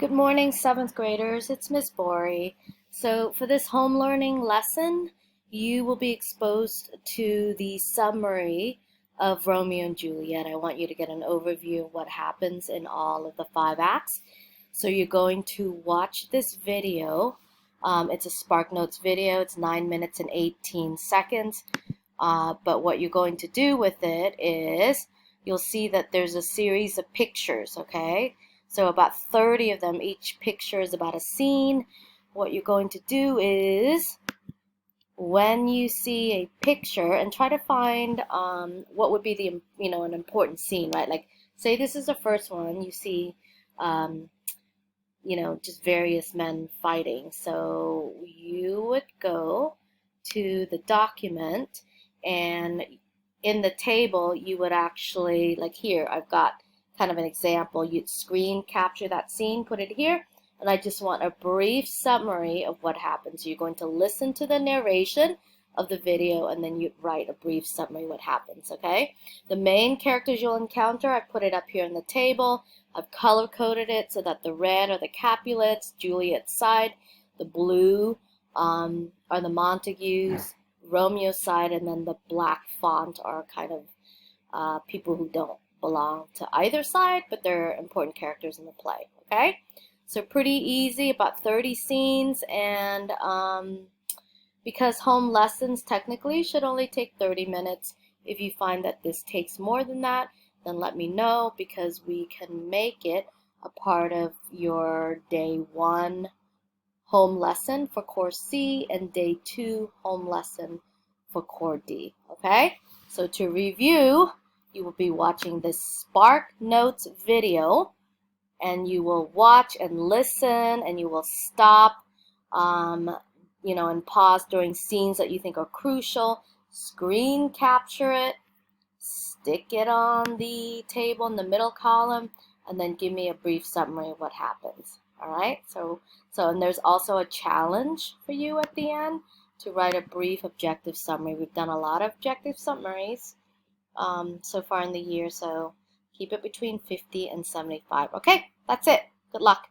Good morning, 7th graders. It's Miss Bori. So for this home learning lesson, you will be exposed to the summary of Romeo and Juliet. I want you to get an overview of what happens in all of the 5 acts. So you're going to watch this video. It's a SparkNotes video. It's 9 minutes and 18 seconds. But what you're going to do with it is you'll see that there's a series of pictures, okay? So about 30 of them. Each picture is about a scene. What you're going to do is, when you see a picture, and try to find what would be the an important scene, right? Like, say this is the first one. You see, just various men fighting. So you would go to the document, and in the table, you would actually, like here, I've got kind of an example. You'd screen capture that scene, put it here, and I just want a brief summary of what happens. You're going to listen to the narration of the video, and then you'd write a brief summary of what happens, okay? The main characters you'll encounter, I put it up here in the table. I've color-coded it so that the red are the Capulets, Juliet's side, the blue are the Montagues, Romeo's side, and then the black font are kind of people who don't belong to either side, but they're important characters in the play, okay? So pretty easy, about 30 scenes, and because home lessons technically should only take 30 minutes, if you find that this takes more than that, then let me know, because we can make it a part of your day 1 home lesson for Core C and day 2 home lesson for Core D, okay? So to review, you will be watching this SparkNotes video, and you will watch and listen, and you will stop, and pause during scenes that you think are crucial. Screen capture it, stick it on the table in the middle column, and then give me a brief summary of what happens. All right? And there's also a challenge for you at the end to write a brief objective summary. We've done a lot of objective summaries so far in the year, so keep it between 50 and 75. Okay, that's it. Good luck.